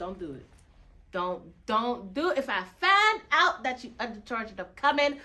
Don't do it. Don't do it. If I find out that you undercharged, I'm coming.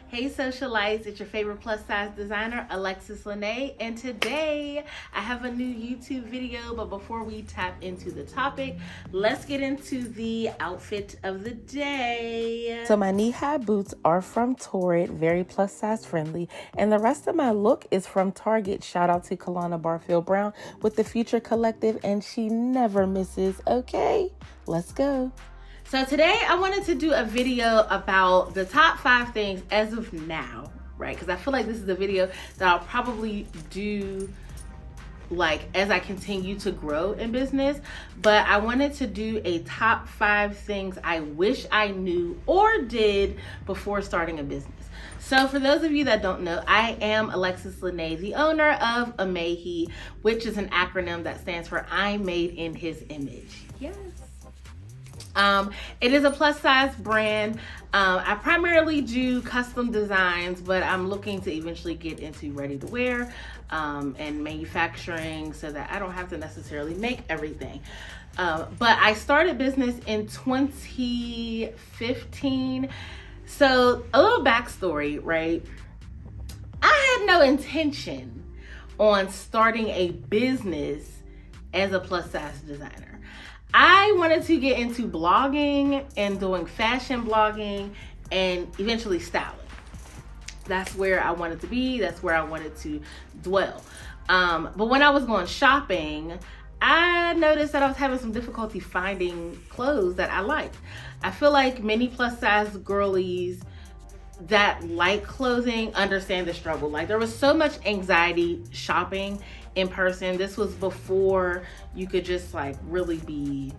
Hey socialites, it's your favorite plus size designer, Alexis Lene, and today I have a new YouTube video, but before we tap into the topic, let's get into the outfit of the day. So my knee-high boots are from Torrid, very plus size friendly, and the rest of my look is from Target. Shout out to Kalana Barfield Brown with the Future Collective, and she never misses. Okay, let's go. So today I wanted to do a video about the top 5 things as of now, right? Because I feel like this is a video that I'll probably do like as I continue to grow in business, but I wanted to do a top 5 things I wish I knew or did before starting a business. So for those of you that don't know, I am Alexis Lene, the owner of Amehi, which is an acronym that stands for I'm Made in His Image. Yes. It is a plus size brand. I primarily do custom designs, but I'm looking to eventually get into ready to wear and manufacturing so that I don't have to necessarily make everything. But I started business in 2015. So a little backstory, right? I had no intention on starting a business as a plus size designer. I wanted to get into blogging and doing fashion blogging and eventually styling. That's where I wanted to be. That's where I wanted to dwell. But when I was going shopping, I noticed that I was having some difficulty finding clothes that I liked. I feel like many plus size girlies that like clothing understand the struggle. Like there was so much anxiety shopping in person. This was before you could just like really be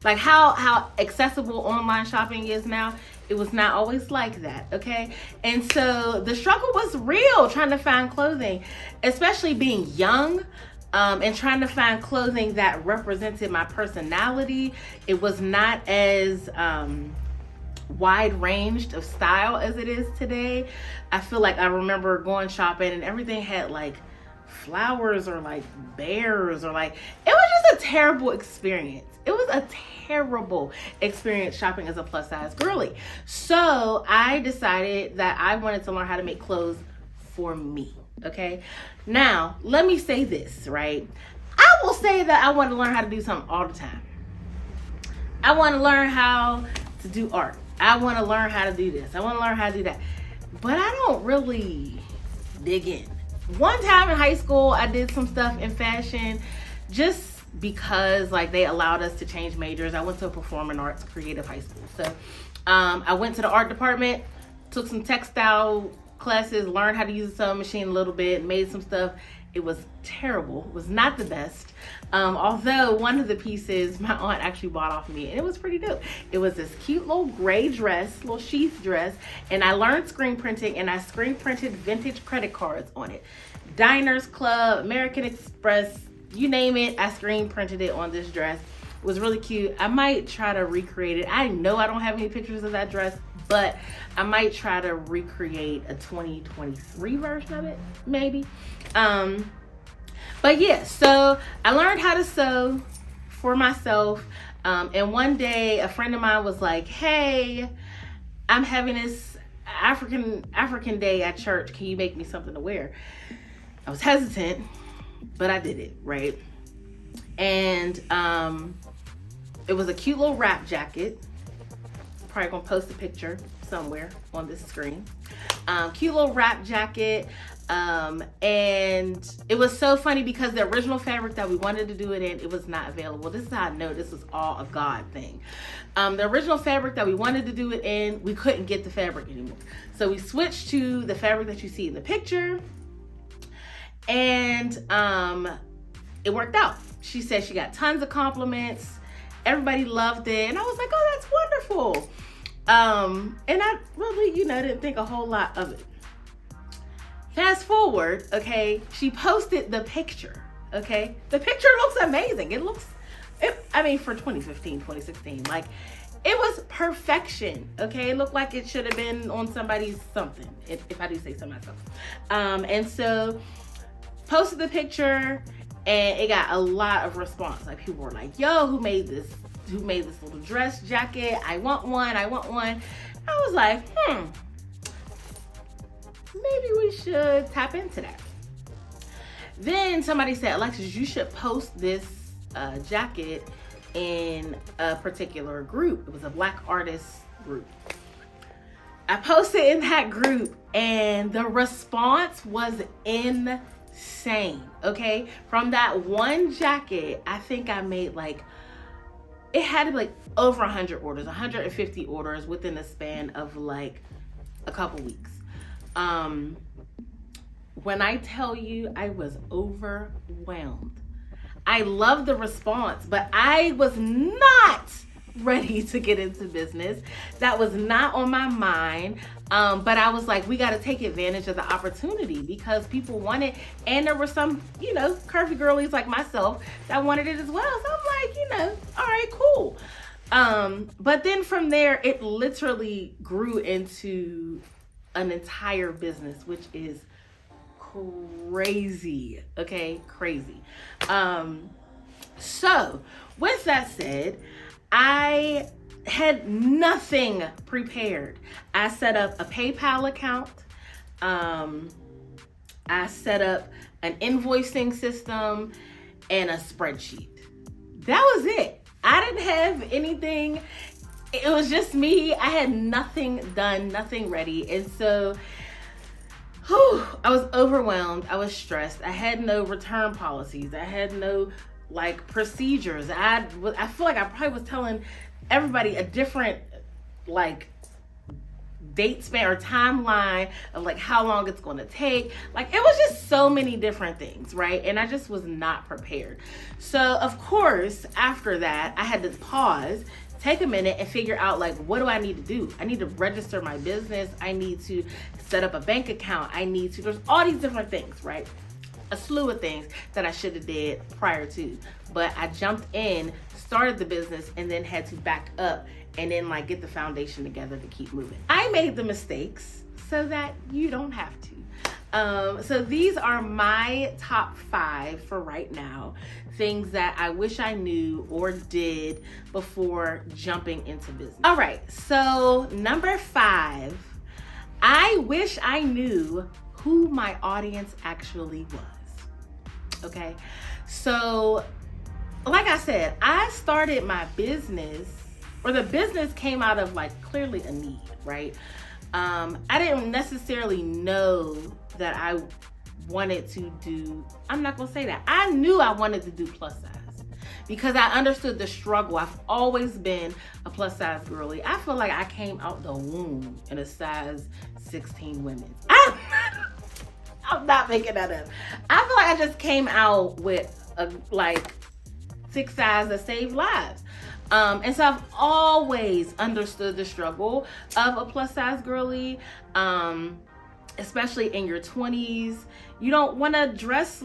like how accessible online shopping is now. It was not always like that, okay? And so the struggle was real trying to find clothing, especially being young and trying to find clothing that represented my personality. It was not as wide ranged of style as it is today. I feel like I remember going shopping and everything had like flowers or like bears or like, it was just a terrible experience. It was a terrible experience shopping as a plus size girly. So I decided that I wanted to learn how to make clothes for me. Okay. Now let me say this, right? I will say that I want to learn how to do something all the time. I want to learn how to do art. I want to learn how to do this. I want to learn how to do that. But I don't really dig in. One time in high school, I did some stuff in fashion just because like they allowed us to change majors. I went to a performing arts creative high school. So I went to the art department, took some textile classes, learned how to use the sewing machine a little bit, made some stuff. It was terrible. It was not the best. Although one of the pieces my aunt actually bought off me, and it was pretty dope. It was this cute little gray dress, little sheath dress, and I learned screen printing, and I screen printed vintage credit cards on it. Diners Club, American Express, you name it, I screen printed it on this dress. It was really cute. I might try to recreate it. I know I don't have any pictures of that dress, but I might try to recreate a 2023 version of it, maybe. But yeah, so I learned how to sew for myself. And one day a friend of mine was like, hey, I'm having this African day at church. Can you make me something to wear? I was hesitant, but I did it, right? And it was a cute little wrap jacket. Probably gonna post a picture somewhere on this screen. Cute little wrap jacket. And it was so funny because the original fabric that we wanted to do it in, it was not available. This is how I know this was all a God thing. The original fabric that we wanted to do it in, we couldn't get the fabric anymore. So we switched to the fabric that you see in the picture, and it worked out. She said she got tons of compliments. Everybody loved it. And I was like, oh, that's wonderful. And I really, didn't think a whole lot of it. Fast forward, okay, she posted the picture, okay? The picture looks amazing. For 2015, 2016, like, it was perfection, okay? It looked like it should have been on somebody's something, if I do say so myself. And so posted the picture, and it got a lot of response. Like, people were like, yo, who made this little dress jacket? I want one. I was like, maybe we should tap into that. Then somebody said, Alexis, you should post this jacket in a particular group. It was a Black artist group. I posted in that group, and the response was insane, okay? From that one jacket, I think I made it had to be over 100 orders, 150 orders within a span of a couple weeks. When I tell you, I was overwhelmed. I loved the response, but I was not ready to get into business. That was not on my mind. But I was like, we got to take advantage of the opportunity because people want it. And there were some, curvy girlies like myself that wanted it as well. So I'm like, all right, cool. But then from there, it literally grew into an entire business, which is crazy. Okay, crazy. So with that said, I had nothing prepared. I set up a PayPal account. I set up an invoicing system and a spreadsheet. That was it. I didn't have anything. It was just me. I had nothing done, nothing ready. And so I was overwhelmed. I was stressed. I had no return policies. I had no procedures. I feel like I probably was telling everybody a different date span or timeline of how long it's going to take. It was just so many different things, right? And I just was not prepared. So of course, after that, I had to pause, take a minute and figure out what do I need to do? I need to register my business. I need to set up a bank account. There's all these different things, right? A slew of things that I should have did prior to, but I jumped in, started the business, and then had to back up and then get the foundation together to keep moving. I made the mistakes so that you don't have to. So these are my top 5 for right now, things that I wish I knew or did before jumping into business. All right, so number 5, I wish I knew who my audience actually was. Okay, so like I said, I started my business, or the business came out of clearly a need, right? I didn't necessarily know that I wanted to do, I'm not gonna say that. I knew I wanted to do plus size because I understood the struggle. I've always been a plus size girly. I feel like I came out the womb in a size 16 women. I'm not making that up. I feel like I just came out with a 6 size that saved lives. And so I've always understood the struggle of a plus size girly, especially in your 20s. You don't want to dress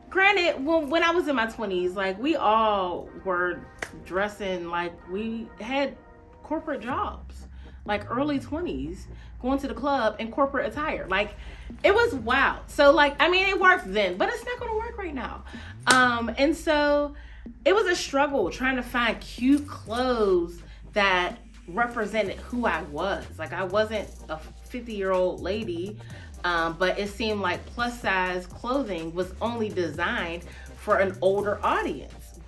granted, when I was in my 20s, we all were dressing we had corporate jobs, early 20s, going to the club in corporate attire. It was wild. So it worked then, but it's not going to work right now. And so it was a struggle trying to find cute clothes that represented who I was. I wasn't a 50-year-old lady, but it seemed like plus size clothing was only designed for an older audience.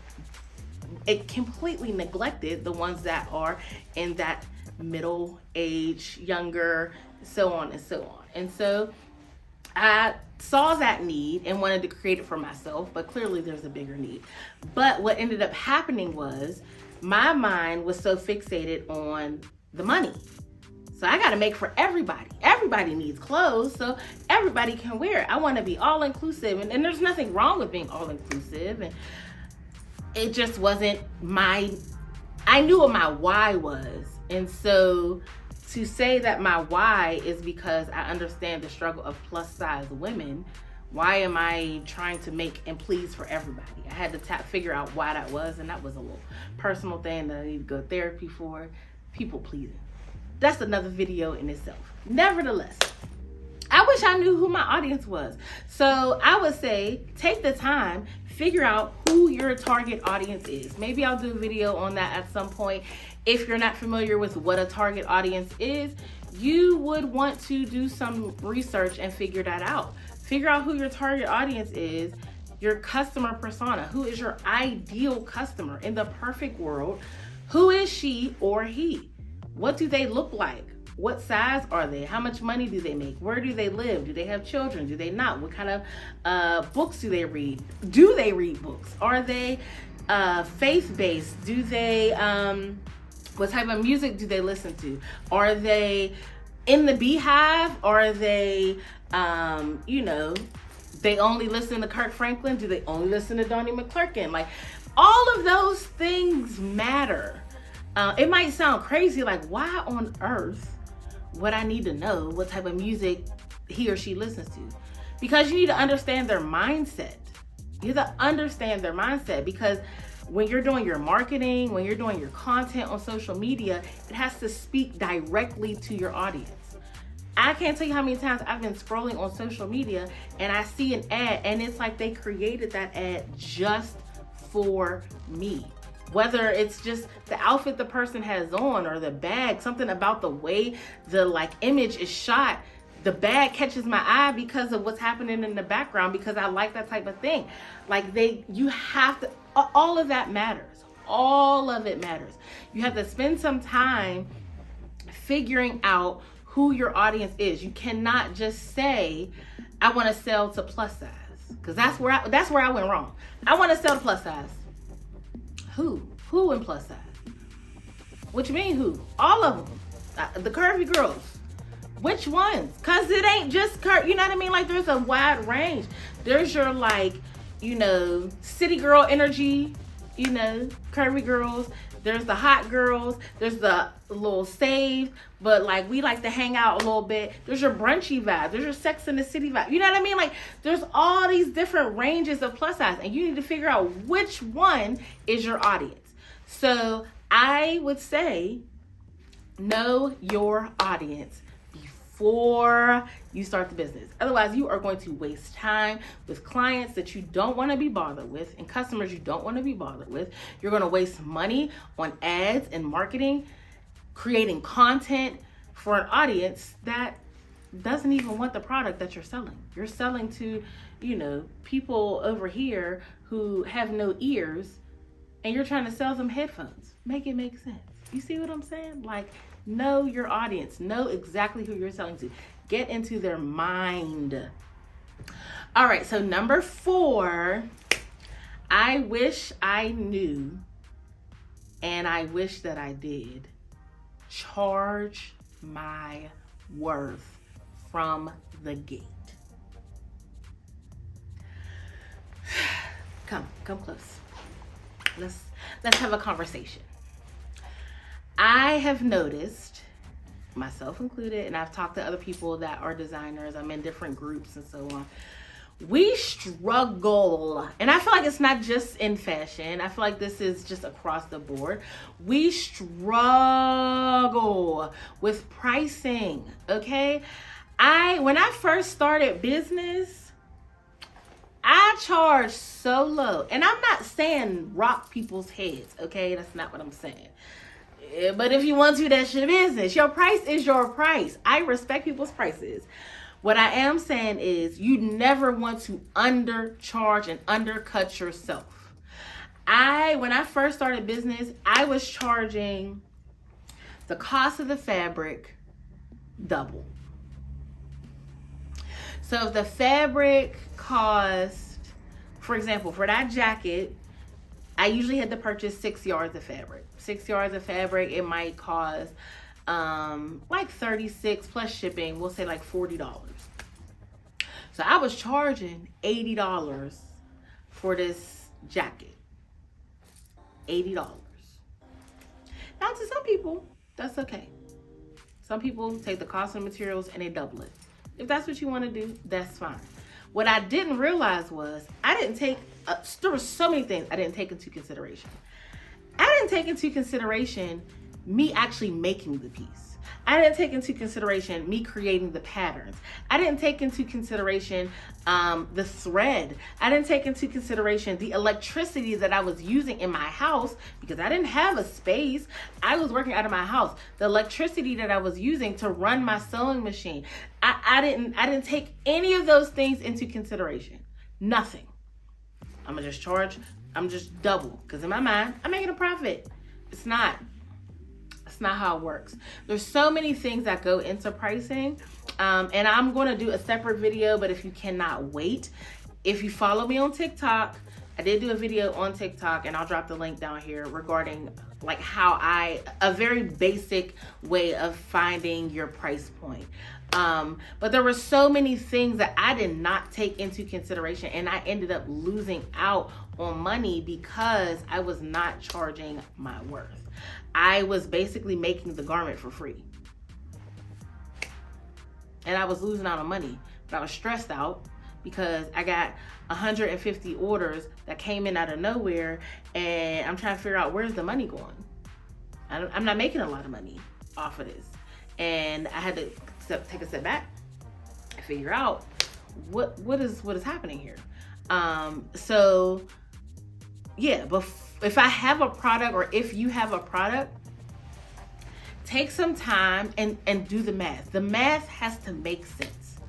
It completely neglected the ones that are in that middle age, younger, so on and so on. And so I saw that need and wanted to create it for myself, but clearly there's a bigger need. But what ended up happening was my mind was so fixated on the money. So I got to make for everybody. Everybody needs clothes, so everybody can wear it. I want to be all inclusive, and there's nothing wrong with being all inclusive. And it just wasn't I knew what my why was. And so to say that my why is because I understand the struggle of plus size women Why am I trying to make and please for everybody? I had to figure out why that was, and that was a little personal thing that I need to go to therapy for. People pleasing. That's another video in itself. Nevertheless, I wish I knew who my audience was. So I would say take the time, figure out who your target audience is. Maybe I'll do a video on that at some point. If you're not familiar with what a target audience is, you would want to do some research and figure that out. Figure out who your target audience is, your customer persona. Who is your ideal customer? In the perfect world, who is she or he? What do they look like? What size are they? How much money do they make? Where do they live? Do they have children? Do they not? What kind of books do they read? Do they read books? Are they faith-based? Do they, what type of music do they listen to? Are they in the Beehive? Are they, they only listen to Kirk Franklin? Do they only listen to Donnie McClurkin? Like, all of those things matter. It might sound crazy, like, why on earth would I need to know what type of music he or she listens to? Because you need to understand their mindset. You have to understand their mindset, because when you're doing your marketing, when you're doing your content on social media, it has to speak directly to your audience. I can't tell you how many times I've been scrolling on social media and I see an ad and it's like they created that ad just for me. Whether it's just the outfit the person has on or the bag, something about the way the image is shot, the bag catches my eye because of what's happening in the background, because I like that type of thing. You have to, all of that matters. All of it matters. You have to spend some time figuring out who your audience is. You cannot just say, I want to sell to plus size, because that's where I went wrong. I want to sell to plus size. Who in plus size? What you mean who? All of them. The curvy girls. Which ones? Because it ain't just you know what I mean? Like, there's a wide range. There's your city girl energy, curvy girls. There's the hot girls. There's the little saved, but we like to hang out a little bit. There's your brunchy vibe. There's your Sex in the City vibe. You know what I mean? There's all these different ranges of plus size, and you need to figure out which one is your audience. So I would say, know your audience before you start the business. Otherwise, you are going to waste time with clients that you don't want to be bothered with and customers you don't want to be bothered with. You're going to waste money on ads and marketing, creating content for an audience that doesn't even want the product that you're selling. You're selling to, people over here who have no ears, and you're trying to sell them headphones. Make it make sense. You see what I'm saying? Know your audience. Know exactly who you're selling to. Get into their mind. All right, so number 4, I wish I knew, and I wish that I did, charge my worth from the gate. Come close. Let's have a conversation. I have noticed, myself included, and I've talked to other people that are designers, I'm in different groups and so on, we struggle, and I feel like it's not just in fashion, I feel like this is just across the board. We struggle with pricing, okay? When I first started business, I charged so low, and I'm not saying rock people's heads, okay? That's not what I'm saying. But if you want to, that's your business. Your price is your price. I respect people's prices. What I am saying is you never want to undercharge and undercut yourself. When I first started business, I was charging the cost of the fabric double. So if the fabric cost, for example, for that jacket, I usually had to purchase 6 yards of fabric. 6 yards of fabric, it might cost $36 plus shipping. We'll say $40. So I was charging $80 for this jacket. $80. Now, to some people, that's okay. Some people take the cost of materials and they double it. If that's what you want to do, that's fine. What I didn't realize was there were so many things I didn't take into consideration. I didn't take into consideration me actually making the piece. I didn't take into consideration me creating the patterns. I didn't take into consideration the thread. I didn't take into consideration the electricity that I was using in my house because I didn't have a space. I was working out of my house. The electricity that I was using to run my sewing machine. I didn't take any of those things into consideration. Nothing. I'm just double because in my mind, I'm making a profit. It's not how it works. There's so many things that go into pricing. And I'm going to do a separate video, but if you cannot wait, if you follow me on TikTok, I did do a video on TikTok and I'll drop the link down here regarding like a very basic way of finding your price point. But there were so many things that I did not take into consideration and I ended up losing out on money because I was not charging my worth. I was basically making the garment for free. And I was losing out on money, but I was stressed out because I got 150 orders that came in out of nowhere and I'm trying to figure out where's the money going. I'm not making a lot of money off of this. And I had to take a step back and figure out what is happening here. So yeah, but if I have a product or if you have a product, take some time and do the math. The math has to make sense.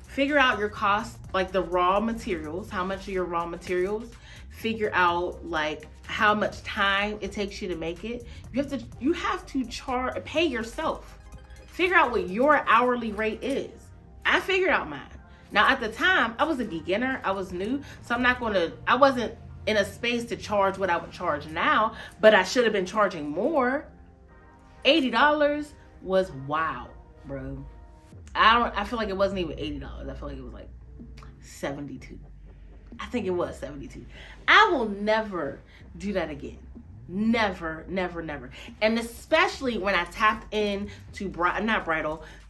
Figure out your cost, like the raw materials, how much are your raw materials. Figure out like how much time it takes you to make it. You have to pay yourself. Figure out what your hourly rate is. I figured out mine. Now at the time, I was a beginner, I was new, so I wasn't in a space to charge what I would charge now, but I should have been charging more. $80 was wow, bro. I feel like it wasn't even $80. I feel like it was like 72. I think it was 72. I will never do that again. Never, never, never. And especially when I tapped into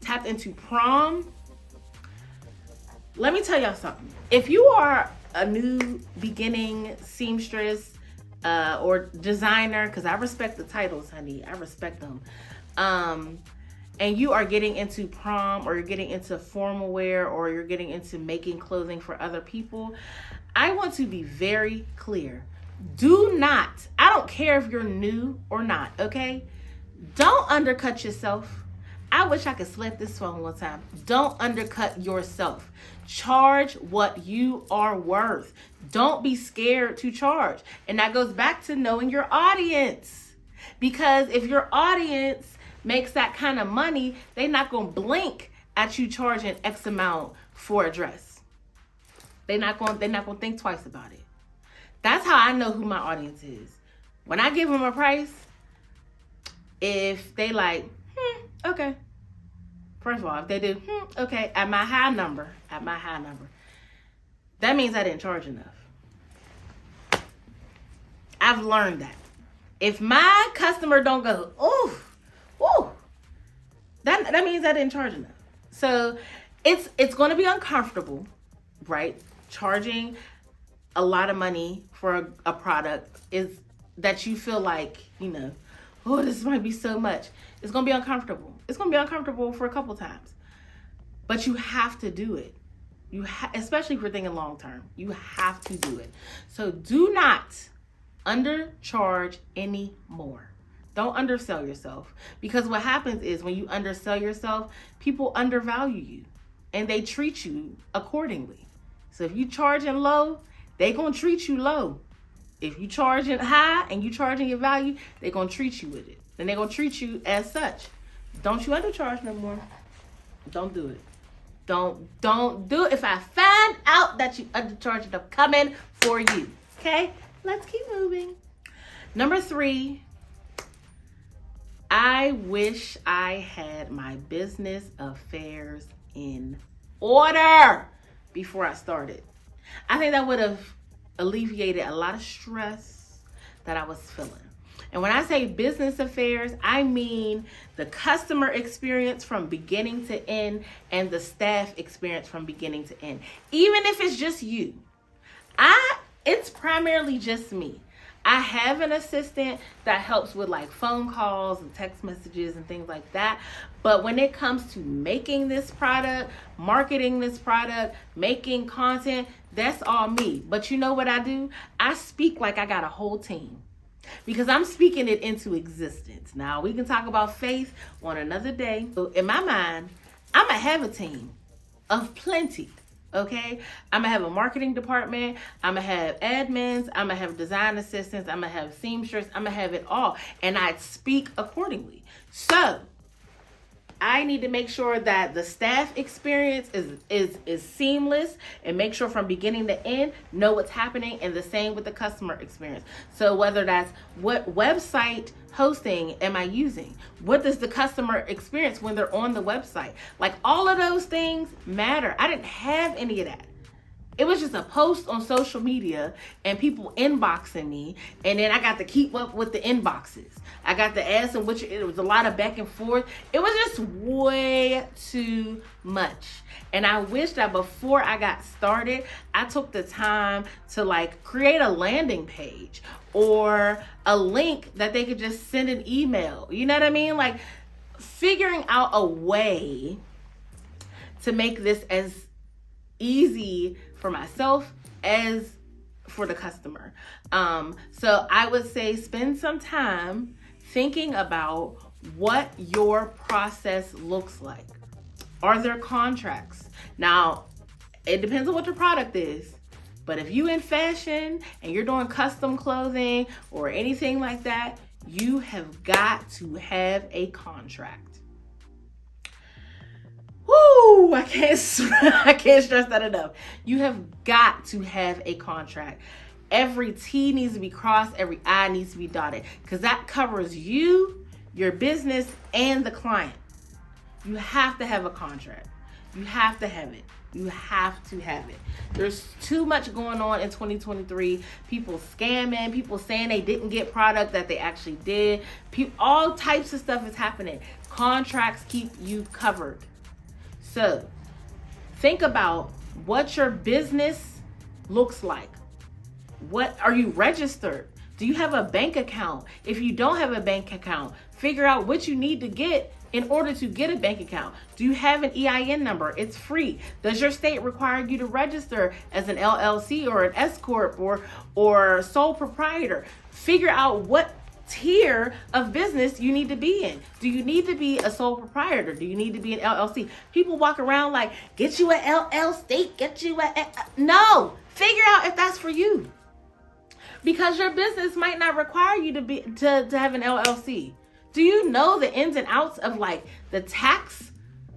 tapped into prom. Let me tell y'all something. If you are a new beginning seamstress or designer, because I respect the titles, honey. I respect them. And you are getting into prom or you're getting into formal wear or you're getting into making clothing for other people, I want to be very clear. Do not, I don't care if you're new or not, okay? Don't undercut yourself. I wish I could slap this phone one time. Don't undercut yourself. Charge what you are worth. Don't be scared to charge. And that goes back to knowing your audience. Because if your audience makes that kind of money, they're not going to blink at you charging X amount for a dress. They're not going to think twice about it. That's how I know who my audience is. When I give them a price, if they like, okay. First of all, if they do, okay, at my high number, that means I didn't charge enough. I've learned that. If my customer don't go, that means I didn't charge enough. So it's going to be uncomfortable, right? Charging a lot of money for a product is that you feel like, this might be so much. It's going to be uncomfortable. It's going to be uncomfortable for a couple times. But you have to do it. Especially if you're thinking long term. You have to do it. So do not undercharge anymore. Don't undersell yourself. Because what happens is when you undersell yourself, people undervalue you. And they treat you accordingly. So if you charging low, they going to treat you low. If you charging high and you charging your value, they going to treat you with it. Then they're going to treat you as such. Don't you undercharge no more. Don't do it. Don't do it. If I find out that you undercharged, I'm coming for you. Okay? Let's keep moving. Number 3, I wish I had my business affairs in order before I started. I think that would have alleviated a lot of stress that I was feeling. And when I say business affairs, I mean the customer experience from beginning to end and the staff experience from beginning to end. Even if it's just you. It's primarily just me. I have an assistant that helps with like phone calls and text messages and things like that. But when it comes to making this product, marketing this product, making content, that's all me. But you know what I do? I speak like I got a whole team because I'm speaking it into existence. Now, we can talk about faith on another day. So in my mind, I'm going to have a team of plenty. Okay, I'm gonna have a marketing department, I'm gonna have admins, I'm gonna have design assistants, I'm gonna have seamstress, I'm gonna have it all, and I speak accordingly. So I need to make sure that the staff experience is seamless and make sure from beginning to end, know what's happening, and the same with the customer experience. So whether that's what website hosting am I using? What does the customer experience when they're on the website? Like all of those things matter. I didn't have any of that. It was just a post on social media and people inboxing me. And then I got to keep up with the inboxes. I got to ask them, it was a lot of back and forth. It was just way too much. And I wish that before I got started, I took the time to like create a landing page or a link that they could just send an email. You know what I mean? Like figuring out a way to make this as easy for myself as for the customer. So I would say spend some time thinking about what your process looks like. Are there contracts? Now, it depends on what your product is, but if you in fashion and you're doing custom clothing or anything like that, you have got to have a contract. Woo! I can't stress that enough. You have got to have a contract. Every T needs to be crossed, every I needs to be dotted, because that covers you, your business, and the client. You have to have a contract. You have to have it. You have to have it. There's too much going on in 2023. People scamming, people saying they didn't get product that they actually did. All types of stuff is happening. Contracts keep you covered. So think about what your business looks like. What are you registered? Do you have a bank account? If you don't have a bank account, figure out what you need to get in order to get a bank account. Do you have an EIN number? It's free. Does your state require you to register as an LLC or an S Corp or sole proprietor? Figure out what tier of business you need to be in. Do you need to be a sole proprietor? Do you need to be an LLC? People walk around like, get you an LLC, get you a... No, figure out if that's for you. Because your business might not require you to have an LLC. Do you know the ins and outs of like the tax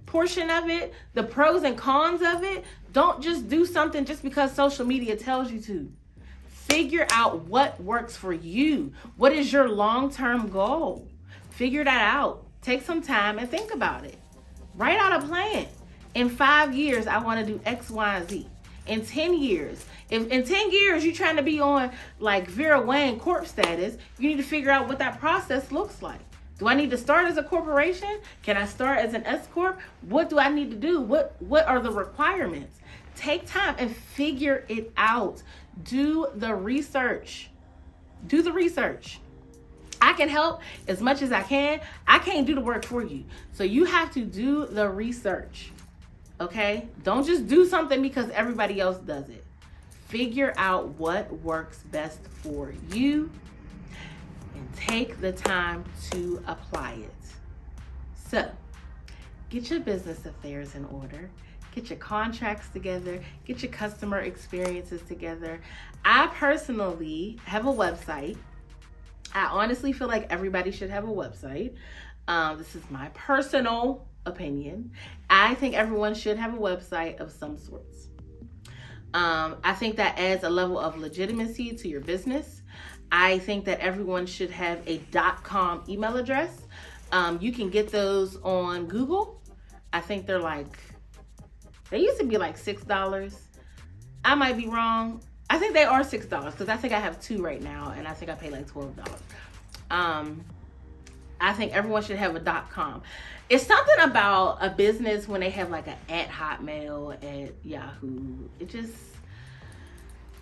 portion of it, the pros and cons of it? Don't just do something just because social media tells you to. Figure out what works for you. What is your long-term goal? Figure that out. Take some time and think about it. Write out a plan. In 5 years, I want to do X, Y, and Z. In 10 years, if in 10 years you're trying to be on like Vera Wang Corp status, you need to figure out what that process looks like. Do I need to start as a corporation? Can I start as an S Corp? What do I need to do? What are the requirements? Take time and figure it out. Do the research. Do the research. I can help as much as I can. I can't do the work for you. So you have to do the research. Okay? Don't just do something because everybody else does it. Figure out what works best for you and take the time to apply it. So, get your business affairs in order. Get your contracts together. Get your customer experiences together. I personally have a website. I honestly feel like everybody should have a website. This is my personal opinion. I think everyone should have a website of some sorts. I think that adds a level of legitimacy to your business. I think that everyone should have a .com email address. You can get those on Google. I think they used to be like $6. I might be wrong. I think they are $6 because I think I have 2 right now and I think I pay like $12. I think everyone should have a .com. It's something about a business when they have like an at Hotmail, at Yahoo. It just,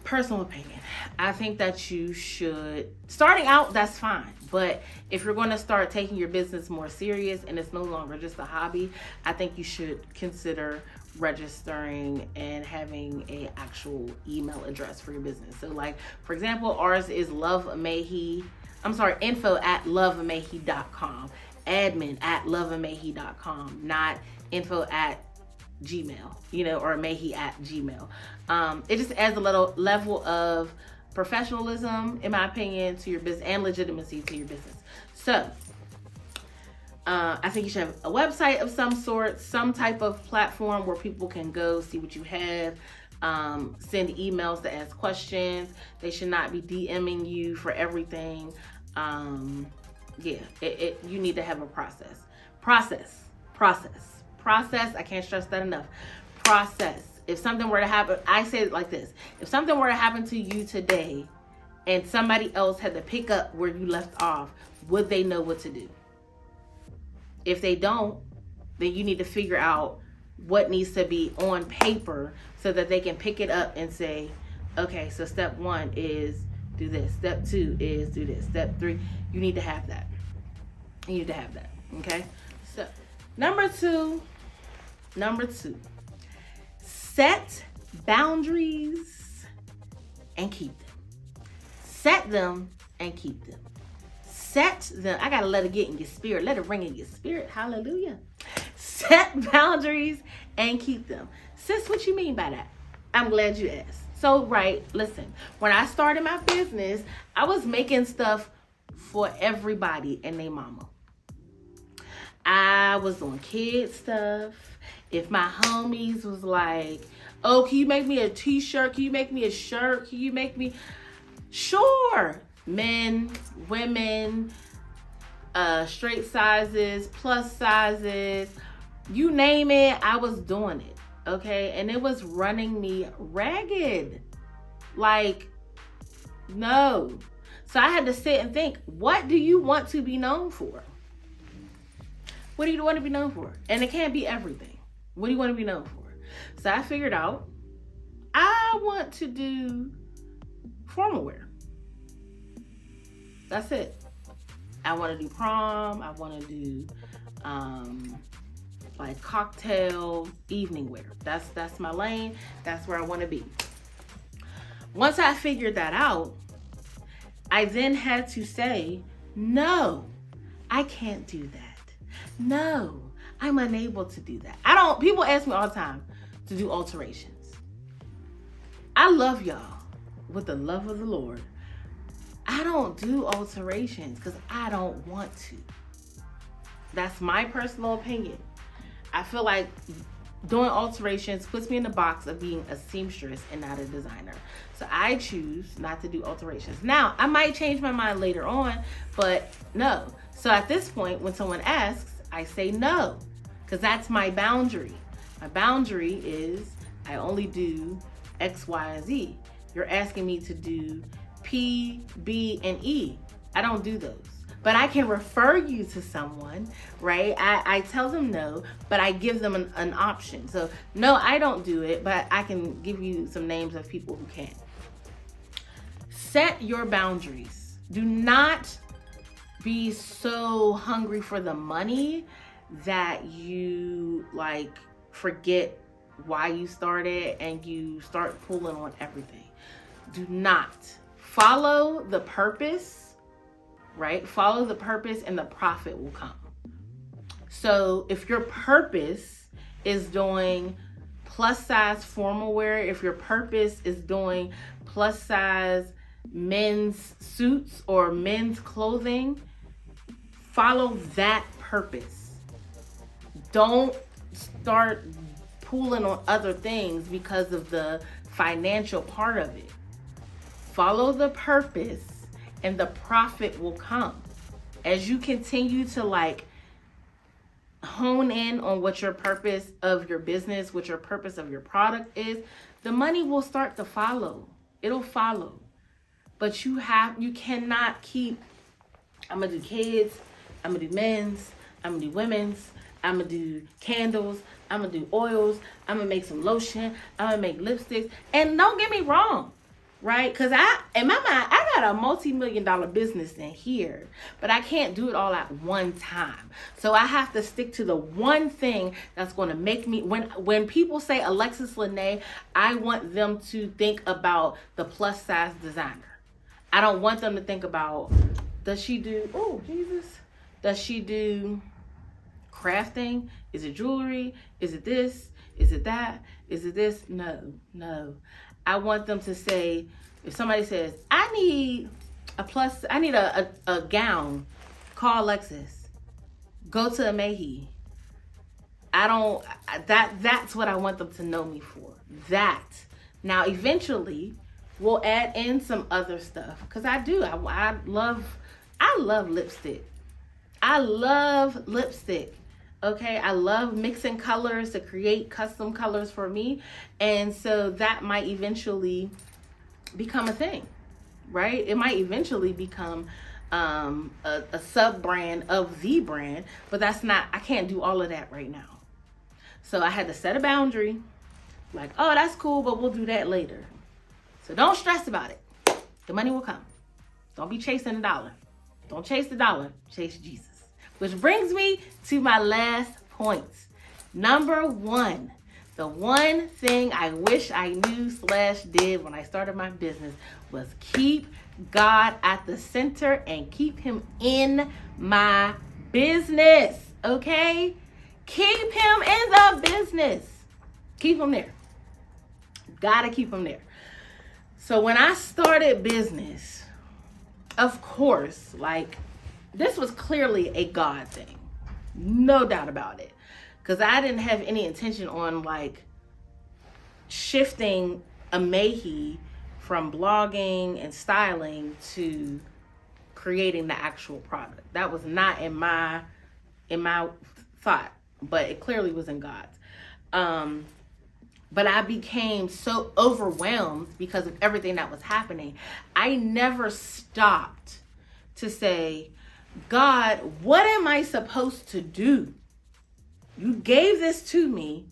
personal opinion. I think that you should, starting out, that's fine. But if you're going to start taking your business more serious and it's no longer just a hobby, I think you should consider registering and having a actual email address for your business. So like, for example, ours is info@loveamahi.com, admin@loveamahi.com, not info@gmail, or mahi@gmail. It just adds a little level of professionalism, in my opinion, to your business and legitimacy to your business. So I think you should have a website of some sort, some type of platform where people can go see what you have, send emails to ask questions. They should not be DMing you for everything. You need to have a process. Process. I can't stress that enough. Process. If something were to happen, I say it like this. If something were to happen to you today and somebody else had to pick up where you left off, would they know what to do? If they don't, then you need to figure out what needs to be on paper so that they can pick it up and say, okay, so step 1 is do this. Step 2 is do this. Step 3, you need to have that. Okay? So, number two, set boundaries and keep them. Set them and keep them. Set them. I gotta let it get in your spirit. Let it ring in your spirit. Hallelujah. Set boundaries and keep them. Sis, what you mean by that? I'm glad you asked. So, right, listen. When I started my business, I was making stuff for everybody and their mama. I was doing kid stuff. If my homies was like, oh, can you make me a t-shirt? Can you make me a shirt? Can you make me... Sure. Men, women, straight sizes, plus sizes, you name it, I was doing it, okay? And it was running me ragged. Like, no. So I had to sit and think, what do you want to be known for? What do you want to be known for? And it can't be everything. What do you want to be known for? So I figured out, I want to do formal wear. That's it. I want to do prom. I want to do like cocktail evening wear. That's my lane. That's where I want to be. Once I figured that out, I then had to say, no, I can't do that. No, I'm unable to do that. People ask me all the time to do alterations. I love y'all with the love of the Lord. I don't do alterations because I don't want to. That's my personal opinion. I feel like doing alterations puts me in the box of being a seamstress and not a designer. So I choose not to do alterations. Now, I might change my mind later on, but no. So at this point, when someone asks, I say no, because that's my boundary. My boundary is I only do X, Y, and Z. You're asking me to do P, B, and E. I don't do those. But I can refer you to someone, right? I tell them no, but I give them an option. So no, I don't do it, but I can give you some names of people who can. Set your boundaries. Do not be so hungry for the money that you like forget why you started and you start pulling on everything. Do not. Follow the purpose, right? Follow the purpose and the profit will come. So if your purpose is doing plus size formal wear, if your purpose is doing plus size men's suits or men's clothing, follow that purpose. Don't start pulling on other things because of the financial part of it. Follow the purpose and the profit will come. As you continue to hone in on what your purpose of your business, what your purpose of your product is, the money will start to follow. It'll follow. But you cannot keep I'm gonna do kids, I'm gonna do men's, I'm gonna do women's, I'm gonna do candles, I'm gonna do oils, I'm gonna make some lotion, I'm gonna make lipsticks. And don't get me wrong, right? Because in my mind, I got a multi-million-dollar business in here, but I can't do it all at one time. So I have to stick to the one thing that's going to make me, when people say Alexis Lene, I want them to think about the plus size designer. I don't want them to think about, does she do, oh, Jesus, does she do crafting? Is it jewelry? Is it this? Is it that? Is it this? No. I want them to say, if somebody says, I need a gown, call Alexis. Go to Amehi. That's what I want them to know me for. That. Now, eventually, we'll add in some other stuff. Because I do. I love lipstick. I love lipstick. Okay, I love mixing colors to create custom colors for me. And so that might eventually become a thing, right? It might eventually become a sub-brand of the brand, but I can't do all of that right now. So I had to set a boundary, like, oh, that's cool, but we'll do that later. So don't stress about it. The money will come. Don't be chasing the dollar. Don't chase the dollar, chase Jesus. Which brings me to my last point. Number one, the one thing I wish I knew / did when I started my business was keep God at the center and keep him in my business, okay? Keep him in the business. Keep him there. Gotta keep him there. So when I started business, of course, like, this was clearly a God thing. No doubt about it. Because I didn't have any intention on, like, shifting Amehi from blogging and styling to creating the actual product. That was not in my thought, but it clearly was in God's. But I became so overwhelmed because of everything that was happening. I never stopped to say, God, what am I supposed to do? You gave this to me.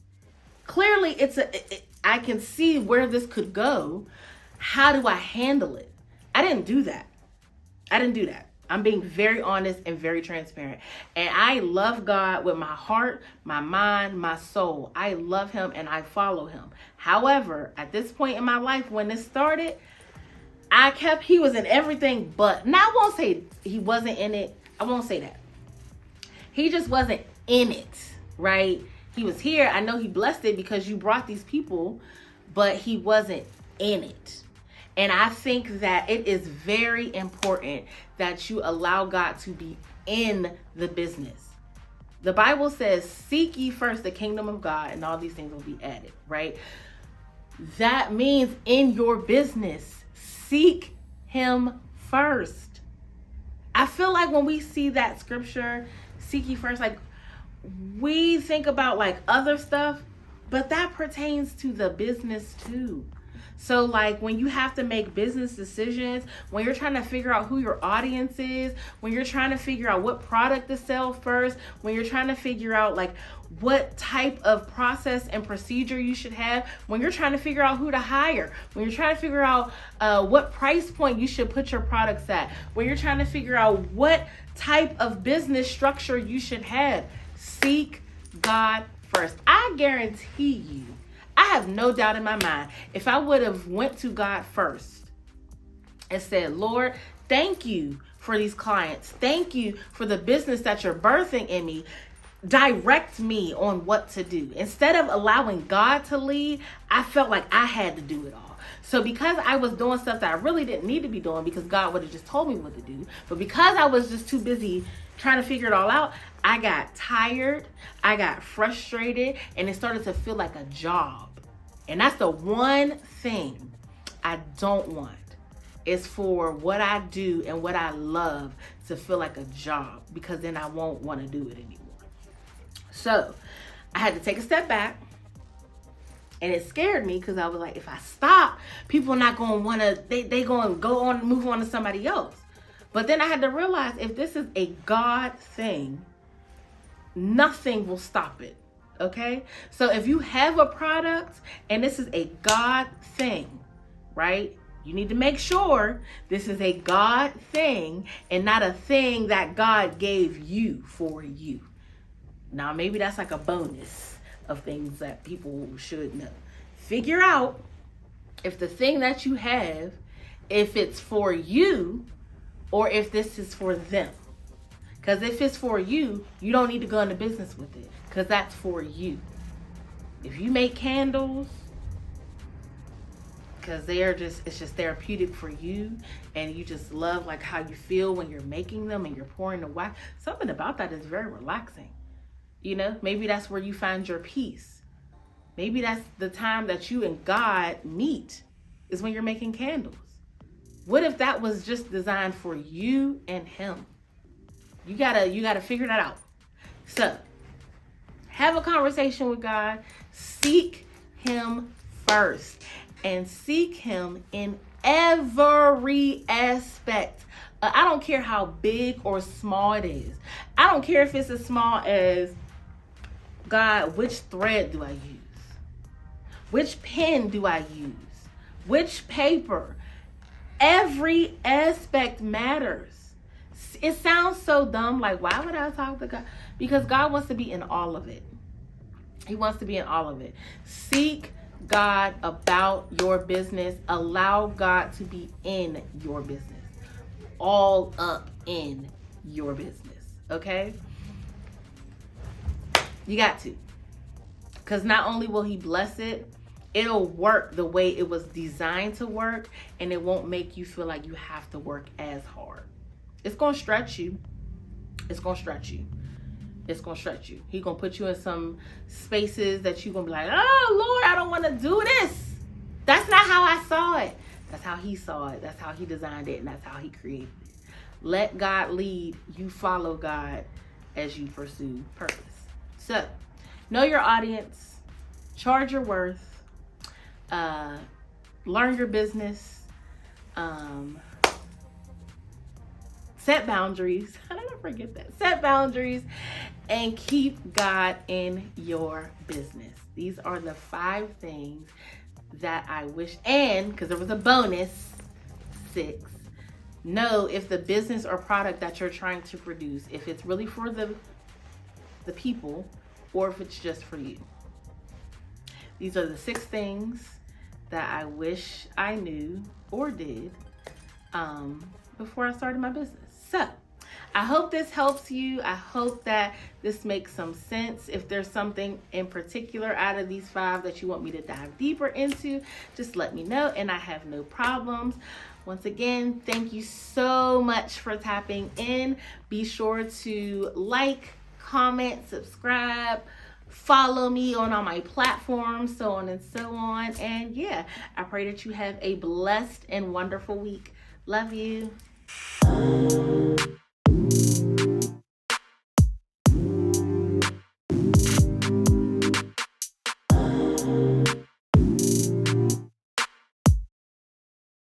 Clearly, I can see where this could go. How do I handle it? I didn't do that. I'm being very honest and very transparent. And I love God with my heart, my mind, my soul. I love him and I follow him. However, at this point in my life, when this started, he was in everything but, now I won't say he wasn't in it. I won't say that. He just wasn't in it, right? He was here. I know he blessed it because you brought these people, but he wasn't in it. And I think that it is very important that you allow God to be in the business. The Bible says, seek ye first the kingdom of God and all these things will be added, right? That means in your business, seek him first. I feel like when we see that scripture, seek ye first, like, we think about like other stuff, but that pertains to the business too. So like when you have to make business decisions, when you're trying to figure out who your audience is, when you're trying to figure out what product to sell first, when you're trying to figure out like what type of process and procedure you should have, when you're trying to figure out who to hire, when you're trying to figure out what price point you should put your products at, when you're trying to figure out what type of business structure you should have, seek God first. I guarantee you, I have no doubt in my mind, if I would have went to God first and said, Lord, thank you for these clients. Thank you for the business that you're birthing in me. Direct me on what to do. Instead of allowing God to lead, I felt like I had to do it all. So because I was doing stuff that I really didn't need to be doing because God would have just told me what to do, but because I was just too busy trying to figure it all out, I got tired, I got frustrated, and it started to feel like a job. And that's the one thing I don't want, is for what I do and what I love to feel like a job, because then I won't want to do it anymore. So I had to take a step back, and it scared me because I was like, if I stop, people are not going to want to, they going to go on and move on to somebody else. But then I had to realize if this is a God thing, nothing will stop it. Okay? So if you have a product and this is a God thing, right? You need to make sure this is a God thing and not a thing that God gave you for you. Now, maybe that's like a bonus of things that people should know. Figure out if the thing that you have, if it's for you or if this is for them. Because if it's for you, you don't need to go into business with it because that's for you. If you make candles, because it's just therapeutic for you and you just love like how you feel when you're making them and you're pouring the wax. Something about that is very relaxing. You know, maybe that's where you find your peace. Maybe that's the time that you and God meet is when you're making candles. What if that was just designed for you and him? You gotta figure that out. So have a conversation with God. Seek him first and seek him in every aspect. I don't care how big or small it is. I don't care if it's as small as, God, which thread do I use? Which pen do I use? Which paper? Every aspect matters. It sounds so dumb, like, why would I talk to God? Because God wants to be in all of it. He wants to be in all of it. Seek God about your business. Allow God to be in your business. All up in your business. Okay? You got to. Because not only will he bless it, it'll work the way it was designed to work, and it won't make you feel like you have to work as hard. It's going to stretch you. It's going to stretch you. It's going to stretch you. He's going to put you in some spaces that you're going to be like, oh, Lord, I don't want to do this. That's not how I saw it. That's how he saw it. That's how he designed it, and that's how he created it. Let God lead. You follow God as you pursue purpose. So, know your audience. Charge your worth. Learn your business. Set boundaries. How did I forget that? Set boundaries and keep God in your business. These are the 5 things that I wish, and because there was a bonus, 6. Know if the business or product that you're trying to produce, if it's really for the people or if it's just for you. These are the 6 things that I wish I knew or did before I started my business. So I hope this helps you. I hope that this makes some sense. If there's something in particular out of these 5 that you want me to dive deeper into, just let me know and I have no problems. Once again, thank you so much for tapping in. Be sure to like, comment, subscribe, follow me on all my platforms, so on and so on. And yeah, I pray that you have a blessed and wonderful week. Love you.